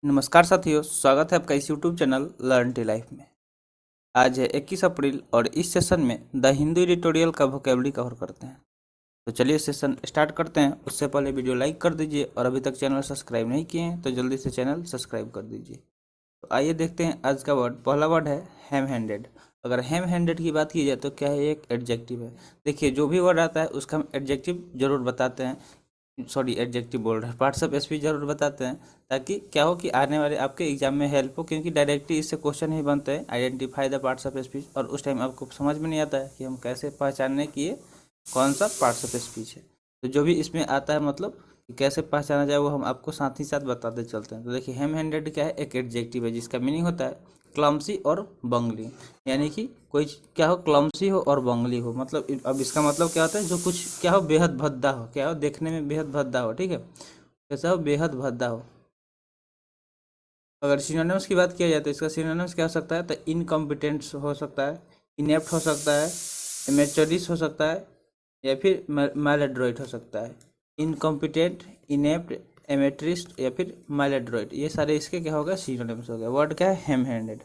नमस्कार साथियों, स्वागत है आपका इस YouTube channel learn tea life में। आज है 21 अप्रैल और इस सेशन में द हिंदू एडिटोरियल का वोकैबुलरी कवर करते हैं। तो चलिए सेशन स्टार्ट करते हैं। उससे पहले वीडियो लाइक कर दीजिए और अभी तक चैनल सब्सक्राइब नहीं किए हैं तो जल्दी से चैनल सब्सक्राइब कर दीजिए। तो आइए देखते हैं आज का वर्ड। पहला वर्ड है हैम हैंडेड। अगर हैम हैंडेड की बात की जाए तो क्या है, एक एडजेक्टिव है। देखिए, जो भी वर्ड आता है उसका हम एडजेक्टिव जरूर बताते हैं, सॉरी एडजेक्टिव बोल रहे हैं, पार्ट्स ऑफ स्पीच जरूर बताते हैं, ताकि क्या हो कि आने वाले आपके एग्जाम में हेल्प हो। क्योंकि डायरेक्टली इससे क्वेश्चन ही बनते हैं, identify the parts of speech, और उस टाइम आपको समझ में नहीं आता है कि हम कैसे पहचानने की ये कौन सा पार्ट्स ऑफ स्पीच है। तो जो भी इसमें आता है, मतलब कि कैसे पहचाना जाए, वो हम आपको साथ ही साथ बताते चलते हैं। तो देखिए, हैम हैंडेड क्या है, एक एडजेक्टिव है जिसका मीनिंग होता है क्लमसी और बंगली। यानी कि कोई क्या हो, क्लमसी हो और बंगली हो। मतलब अब इसका मतलब क्या होता है, जो कुछ क्या हो, बेहद भद्दा हो। क्या हो, देखने में बेहद भद्दा हो। ठीक है, कैसा हो, बेहद भद्दा हो। अगर सिनोनिम्स की बात किया जाए तो इसका सिनोनिम्स क्या हो सकता है, तो इनकम्पिटेंट हो सकता है, इनेप्ट हो सकता है, इमेच्योरिस हो सकता है, या फिर मैलएड्रॉइट हो सकता है। इनकम्पिटेंट, इनेप्ट, एमेट्रिस्ट या फिर मैलएड्रॉइट, ये सारे इसके क्या होगा, सिनोनिम्स हो गया। वर्ड क्या है, हैम हैंडेड।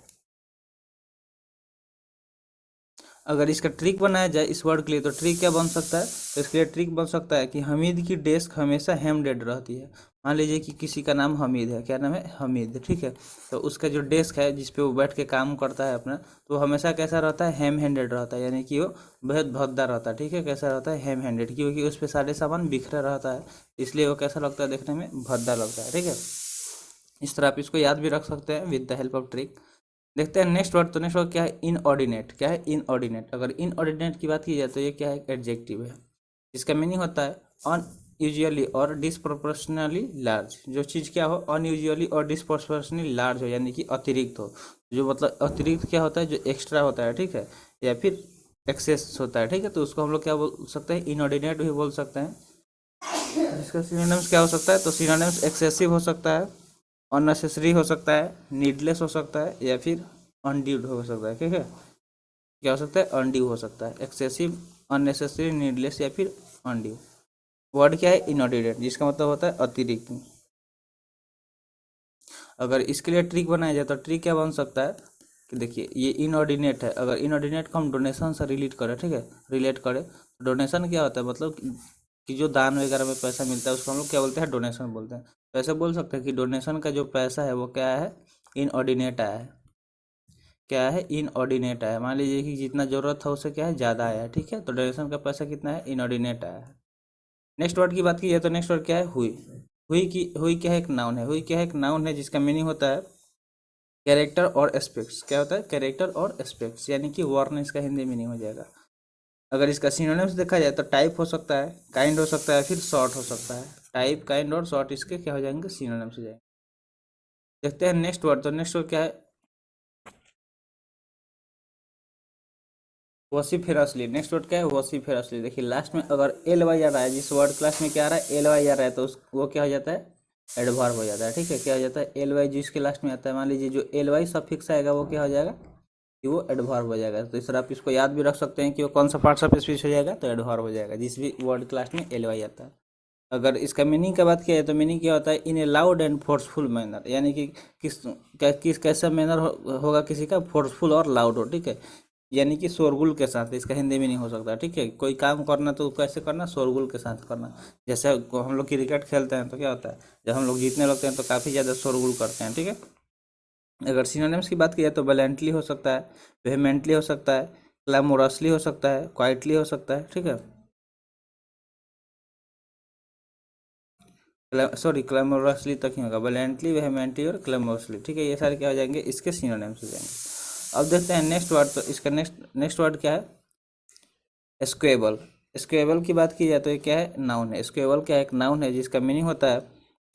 अगर इसका ट्रिक बनाया जाए इस वर्ड के लिए, तो ट्रिक क्या बन सकता है, तो इसके लिए ट्रिक बन सकता है कि हमीद की डेस्क हमेशा हैमडेड रहती है। मान लीजिए कि किसी का नाम हमीद है, क्या नाम है, हमीद, ठीक है। तो उसका जो डेस्क है जिस पे वो बैठ के काम करता है अपना, तो हमेशा कैसा रहता है, हैम हैंडेड रहता है। यानी कि वो बेहद भद्दा रहता है। ठीक है, कैसा रहता है, हैम हैंडेड, क्योंकि उस पर सारे सामान बिखरा रहता है, इसलिए वो कैसा लगता है, देखने में भद्दा लगता है। ठीक है, इस तरह आप इसको याद भी रख सकते हैं with the help of trick. देखते हैं नेक्स्ट वर्ड। तो नेक्स्ट वर्ड क्या है, इनऑर्डिनेट। क्या है, इनऑर्डिनेट। अगर इनऑर्डिनेट की बात की जाए तो ये क्या है, एडजेक्टिव है। इसका मीनिंग होता है अनयूजुअली और डिसप्रोपोर्शनली लार्ज। जो चीज़ क्या हो, अनयूजुअली और डिसप्रोपोर्शनली लार्ज हो, यानी कि अतिरिक्त हो। जो मतलब अतिरिक्त क्या होता है, जो एक्स्ट्रा होता है, ठीक है, या फिर एक्सेस होता है। ठीक है, तो उसको हम लोग क्या बोल सकते हैं, इनऑर्डिनेट भी बोल सकते हैं। इसका सिनोनिम्स क्या हो सकता है, तो सिनोनिम्स एक्सेसिव हो सकता है, अननेसेसरी हो सकता है, नीडलेस हो सकता है, या फिर अनड्यूड हो सकता है। ठीक है, क्या हो सकता है, अनड्यू हो सकता है, एक्सेसिव, अननेसेसरी, नीडलेस या फिर अनड्यू। वर्ड क्या है, इनऑर्डिनेट, जिसका मतलब होता है अतिरिक्त। अगर इसके लिए ट्रिक बनाया जाए तो ट्रिक क्या बन सकता है कि देखिए, ये इनऑर्डिनेट है। अगर इनऑर्डिनेट को हम डोनेशन से रिलेट करें, ठीक है, रिलेट करें, डोनेशन क्या होता है, मतलब कि जो दान वगैरह में पैसा मिलता है उसको हम लोग क्या बोलते हैं, डोनेशन बोलते हैं। तो ऐसे बोल सकते हैं कि डोनेशन का जो पैसा है वो क्या है, इनऑर्डिनेट आया है। क्या है, इनऑर्डिनेट आया है। मान लीजिए कि जितना जरूरत था उससे क्या है, ज़्यादा आया है। ठीक है, तो डोनेशन का पैसा कितना है, इनऑर्डिनेट आया है। नेक्स्ट वर्ड की बात की जाए तो नेक्स्ट वर्ड क्या है, हुई। हुई क्या है, एक नाउन है। हुई क्या है, एक नाउन है जिसका मीनिंग होता है कैरेक्टर और एस्पेक्ट्स। क्या होता है, कैरेक्टर और एस्पेक्ट्स, यानी कि वर्ण इसका हिंदी मीनिंग हो जाएगा। अगर इसका सिनोनिम्स देखा जाए तो टाइप हो सकता है, काइंड हो सकता है, फिर शॉर्ट हो सकता है। टाइप, काइंड और शॉर्ट इसके क्या हो जाएंगे, सिनोनिम्स हो जाएंगे। देखते हैं नेक्स्ट वर्ड। तो नेक्स्ट वर्ड क्या है, वॉसिफेरसली। नेक्स्ट वर्ड क्या है, वॉसिफेरसली। देखिए, लास्ट में अगर एल वाई आ रहा है, जिस वर्ड क्लास में क्या आ रहा है, एल वाई आ रहा है, तो वो क्या हो जाता है, एडवर्ब हो जाता है। ठीक है, क्या हो जाता है, एल वाई जिसके लास्ट में आता है, मान लीजिए जो एल वाई सफिक्स आएगा वो क्या हो जाएगा, कि वो एडवर्ब हो जाएगा। तो इस तरह आप इसको याद भी रख सकते हैं कि वो कौन सा पार्ट्स ऑफ स्पीच हो जाएगा, तो एडवर्ब हो जाएगा जिस भी वर्ड क्लास में एल वाई आता है। अगर इसका मीनिंग का बात किया जाए तो मीनिंग क्या होता है, in a loud and forceful manner. यानी कि किस कैसा मैनर होगा किसी का, फोर्सफुल और लाउड हो। ठीक है, यानी कि शोरगुल के साथ, इसका हिंदी मीनिंग हो सकता है। ठीक है, कोई काम करना तो कैसे करना, शोरगुल के साथ करना। जैसे हम लोग क्रिकेट खेलते हैं तो क्या होता है, जब हम लोग जीतने लगते हैं तो काफ़ी ज़्यादा शोरगुल करते हैं। ठीक है, अगर सिनोनिम्स की बात की जाए तो वेलेंटली हो सकता है, वेहेमेंटली हो सकता है, क्लैमोरसली हो सकता है, क्वाइटली हो सकता है। ठीक है, सॉरी, क्लैमोरसली तक ही होगा, वेलेंटली, वेहेमेंटली और क्लैमोरसली। ठीक है, ये सारे क्या हो जाएंगे, इसके सिनोनिम्स हो जाएंगे। अब देखते हैं नेक्स्ट वर्ड। तो इसका नेक्स्ट वर्ड क्या है, स्क्वेबल। स्क्वेबल की बात की जाए तो ये क्या है, नाउन है। स्क्वेबल क्या है, एक नाउन है जिसका मीनिंग होता है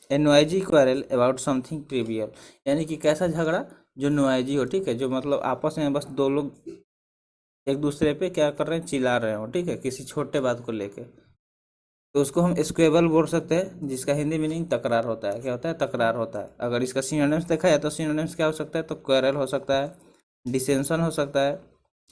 a noisy quarrel about something trivial. यानी कि कैसा झगड़ा, जो नॉइजी हो। ठीक है, जो मतलब आपस में बस दो लोग एक दूसरे पे क्या कर रहे हैं, चिल्ला रहे हो। ठीक है, किसी छोटे बात को लेके, तो उसको हम स्क्वेबल बोल सकते हैं, जिसका हिंदी मीनिंग तकरार होता है। क्या होता है, तकरार होता है। अगर इसका सिनोनिम्स देखा जाए तो सिनोनिम्स क्या हो सकता है, तो क्वेरल हो सकता है, डिसेंशन हो सकता है,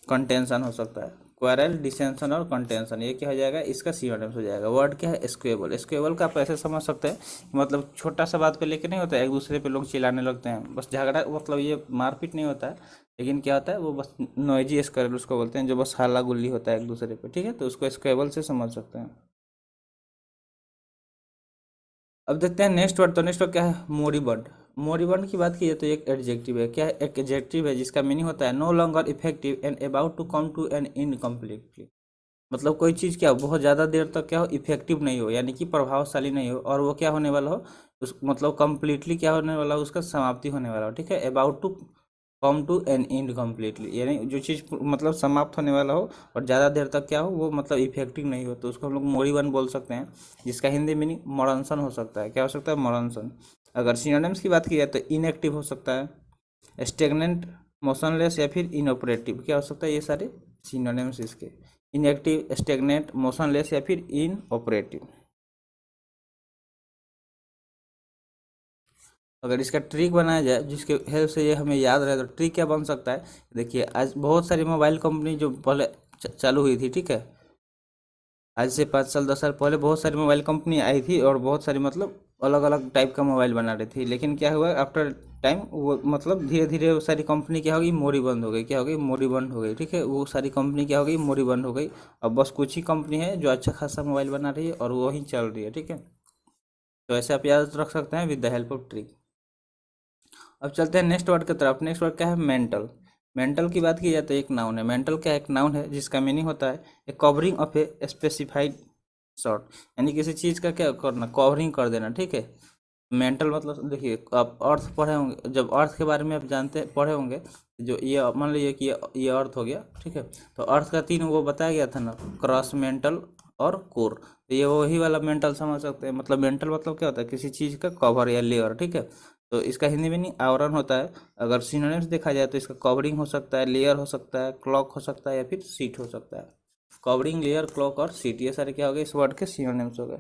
कंटेंशन हो सकता है। क्वारल, डिसेंशन और कंटेंशन, ये क्या हो जाएगा, इसका सिनोनिम्स हो जाएगा। वर्ड क्या है, स्क्वेबल। स्क्वेबल का आप ऐसे समझ सकते हैं, मतलब छोटा सा बात पे लेके नहीं होता है, एक दूसरे पे लोग चिल्लाने लगते हैं, बस झगड़ा, मतलब ये मारपीट नहीं होता है, लेकिन क्या होता है वो बस नॉइजी स्क्वेबल उसको बोलते हैं, जो बस हल्ला गुल्ली होता है एक दूसरे पे, ठीक है, तो उसको स्क्वेबल से समझ सकते हैं। अब देखते हैं नेक्स्ट वर्ड। तो नेक्स्ट वर्ड क्या है, मोरिबंड। मोरिबंड की बात की जाए तो एक एडजेक्टिव है, क्या है, एक एडजेक्टिव है जिसका मीनिंग होता है no longer effective and about to come to an end completely. मतलब कोई चीज़ क्या हो, बहुत ज़्यादा देर तक क्या हो, इफेक्टिव नहीं हो, यानी कि प्रभावशाली नहीं हो, और वो क्या होने वाला हो, उस मतलब कंप्लीटली क्या होने वाला हो, उसका समाप्ति होने वाला हो, ठीक है। About to come to an end completely, यानी जो चीज़ मतलब समाप्त होने वाला हो और ज़्यादा देर तक क्या हो, वो मतलब इफेक्टिव नहीं हो, तो उसको हम लोग मोरिबंद बोल सकते हैं, जिसका हिंदी मीनिंग मरणसन हो सकता है। क्या हो सकता है, मरणसन। अगर सिनोनिम्स की बात की जाए तो इनएक्टिव हो सकता है, स्टेगनेंट, मोशनलेस, या फिर इनऑपरेटिव। क्या हो सकता है, ये सारे सिनोनिम्स इसके, इनएक्टिव, स्टेगनेंट, मोशनलेस, या फिर इनऑपरेटिव। अगर इसका ट्रिक बनाया जाए जिसके हेल्प से ये हमें याद रहे, तो ट्रिक क्या बन सकता है, देखिए आज बहुत सारी मोबाइल कंपनी जो पहले चालू हुई थी, ठीक है, आज से 5 साल 10 साल पहले बहुत सारी मोबाइल कंपनी आई थी, और बहुत सारी मतलब अलग अलग टाइप का मोबाइल बना रही थी, लेकिन क्या हुआ आफ्टर टाइम, वो मतलब धीरे धीरे वो सारी कंपनी क्या होगी, मोरी बंद हो गई। क्या हो गई, मोरी बंद हो गई, ठीक है, वो सारी कंपनी क्या हो गई, मोरी बंद हो गई। अब बस कुछ ही कंपनी है जो अच्छा खासा मोबाइल बना रही है, और वही चल रही है, ठीक है। तो ऐसे आप याद रख सकते हैं with the help of trick. अब चलते हैं नेक्स्ट वर्ड की तरफ। नेक्स्ट वर्ड क्या है, मेंटल। मेंटल की बात की जाए तो एक नाउन है। मेंटल क्या है, एक नाउन है जिसका मीनिंग होता है a covering of a specified sort, यानी किसी चीज़ का क्या करना, कवरिंग कर देना, ठीक है। मेंटल मतलब देखिए, आप अर्थ पढ़े होंगे, जब अर्थ के बारे में आप जानते पढ़े होंगे, जो ये मान लीजिए कि ये अर्थ हो गया, ठीक है, तो अर्थ का तीन वो बताया गया था ना, क्रॉस, मेंटल और कोर, तो ये वही वाला मेंटल समझ सकते हैं। मतलब मेंटल मतलब क्या होता है, किसी चीज़ का कवर या लेयर, ठीक है, तो इसका हिंदी मीनिंग आवरण होता है। अगर सिनोनिम्स देखा जाए तो इसका कवरिंग हो सकता है, लेयर हो सकता है, क्लॉक हो सकता है, या फिर सीट हो सकता है। कवरिंग, लेयर, क्लॉक और सीट, ये सारे क्या हो गए, इस वर्ड के सिनोनिम्स हो गए।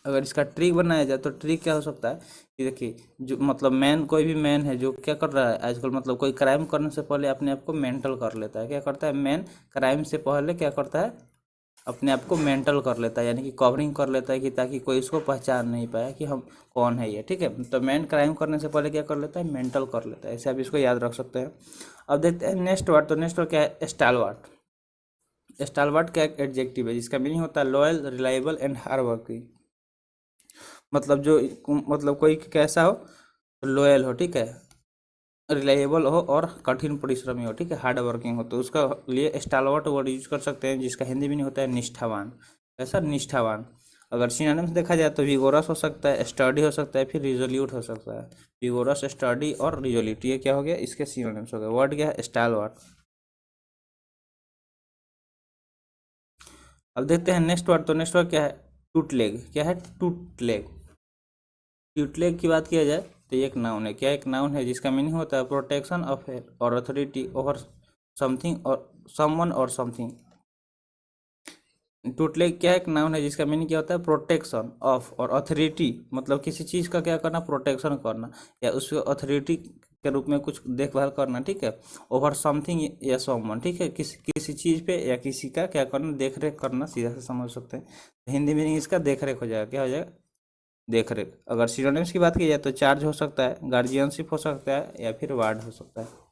अगर इसका ट्रिक बनाया जाए तो ट्रिक क्या हो सकता है कि देखिए, जो मतलब मैन, कोई भी मैन है जो क्या कर रहा है आजकल, मतलब कोई क्राइम करने से पहले अपने आप को मेंटल कर लेता है। क्या करता है मैन, क्राइम से पहले क्या करता है, अपने आप को मेंटल कर लेता है, यानी कि कवरिंग कर लेता है, कि ताकि कोई इसको पहचान नहीं पाए कि हम कौन है ये, ठीक है। तो मैन क्राइम करने से पहले क्या कर लेता है, मेंटल कर लेता है। ऐसे आप इसको याद रख सकते हैं। अब देखते हैं नेक्स्ट वर्ड। तो नेक्स्ट वर्ड क्या है, स्टालवार्ट। स्टालवार्ट का एक एडजेक्टिव है जिसका मीनिंग होता है loyal, reliable and hard working. मतलब जो, मतलब कोई कैसा हो, लॉयल हो, ठीक है, रिलायबल हो और कठिन परिश्रमी हो, ठीक है, हार्ड वर्किंग हो, तो उसका लिए स्टालवर्ट वर्ड यूज कर सकते हैं, जिसका हिंदी में नहीं होता है निष्ठावान। ऐसा निष्ठावान। अगर सिनोनिम्स देखा जाए तो विगोरस हो सकता है, स्टडी हो सकता है, फिर रिजोल्यूट हो सकता है। विगोरस, स्टडी और रिजोल्यूट, ये क्या हो गया, इसके सिनोनिम्स हो गए। वर्ड क्या है, स्टालवर्ट। अब देखते हैं नेक्स्ट वर्ड। तो नेक्स्ट वर्ड क्या है, टूटलेग। क्या है, टूटलेग। ट्यूटलेग की बात किया जाए तो ये एक नाउन है। क्या एक नाउन है जिसका मीनिंग होता है प्रोटेक्शन ऑफ और अथॉरिटी ओवर समथिंग और समवन और समथिंग। ट्यूटलेग क्या एक नाउन है जिसका मीनिंग क्या होता है, प्रोटेक्शन ऑफ और अथॉरिटी, मतलब किसी चीज़ का क्या करना, प्रोटेक्शन करना, या उसको अथॉरिटी के रूप में कुछ देखभाल करना, ठीक है। ओवर समथिंग या समवन, ठीक है, किसी किसी चीज़ पे या किसी का क्या करना, देख रेख करना, सीधा से समझ सकते हैं। हिंदी मीनिंग इसका देख रेख हो जाएगा। क्या हो जाएगा, देख रेख। अगर सिनोनिम्स की बात की जाए तो चार्ज हो सकता है, गार्जियनशिप हो सकता है, या फिर वार्ड हो सकता है।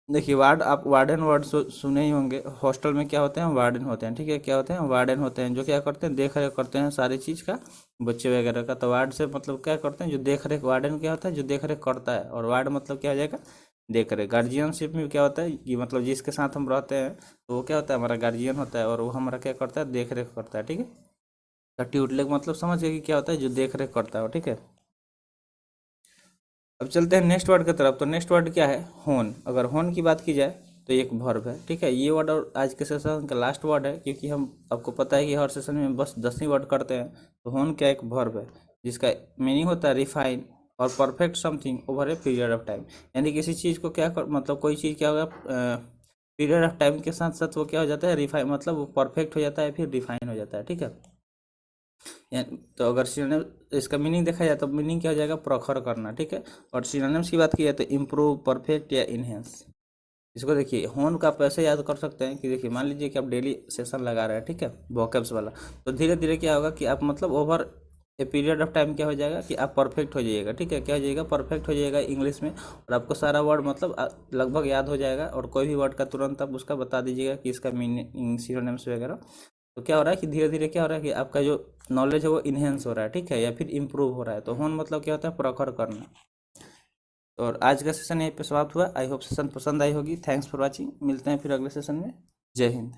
देखिए वार्ड, आप वार्डन वर्ड सुने ही होंगे, हॉस्टल में क्या होते हैं, वार्डन होते हैं, ठीक है, क्या होते हैं, वार्डन होते हैं, जो क्या करते हैं, देख रेख करते हैं सारी चीज़ का, बच्चे वगैरह का। तो वार्ड से मतलब क्या करते हैं, जो देख रेख, वार्डन क्या होता है, जो देख रेख करता है, और वार्ड मतलब क्या हो जाएगा, देख रेख। गार्जियनशिप में क्या होता है कि मतलब जिसके साथ हम रहते हैं तो वो क्या होता है, हमारा गार्जियन होता है, और वो हमारा क्या करता है, देख रेख करता है, ठीक है। तो ट्यूटलेग मतलब समझ गए कि क्या होता है, जो देख रेख करता है, ठीक है। अब चलते हैं नेक्स्ट वर्ड की तरफ। तो नेक्स्ट वर्ड क्या है, होन। अगर होन की बात की जाए तो एक वर्ब है, ठीक है। ये वर्ड और आज के सेशन का लास्ट वर्ड है, क्योंकि हम, आपको पता है कि हर सेशन में बस 10 ही वर्ड करते हैं। तो होन क्या एक वर्ब है जिसका मीनिंग होता है रिफाइन और perfect something over a period of time, यानी किसी चीज़ को क्या कर, मतलब कोई चीज़ क्या होगा, पीरियड ऑफ टाइम के साथ साथ वो क्या हो जाता है, रिफाइन, मतलब वो परफेक्ट हो जाता है, फिर रिफाइन हो जाता है, ठीक है। तो अगर सिनोनिम इसका मीनिंग देखा जाए तो मीनिंग क्या हो जाएगा, प्रखर करना, ठीक है। और सिनोनिम्स की बात की जाए तो इम्प्रूव, परफेक्ट या इनहेंस। इसको देखिए होन का आप ऐसे याद कर सकते हैं कि देखिए मान लीजिए कि आप डेली सेशन लगा रहे हैं, ठीक है, वोकैब्स वाला, तो धीरे धीरे क्या होगा कि आप मतलब over a period of time क्या हो जाएगा कि आप परफेक्ट हो जाइएगा, ठीक है, क्या हो जाएगा, परफेक्ट हो जाएगा इंग्लिश में, और आपको सारा वर्ड मतलब लगभग याद हो जाएगा, और कोई भी वर्ड का तुरंत आप उसका बता दीजिएगा कि इसका मीनिंग, सिनोनिम्स वगैरह। तो क्या हो रहा है कि धीरे धीरे क्या हो रहा है कि आपका जो नॉलेज है वो इन्हेंस हो रहा है, ठीक है, या फिर इम्प्रूव हो रहा है। तो होन मतलब क्या होता है, प्रखर करना। और आज का सेशन यहीं पे समाप्त हुआ। आई होप सेशन पसंद आई होगी। Thanks for watching. मिलते हैं फिर अगले सेशन में। जय हिंद।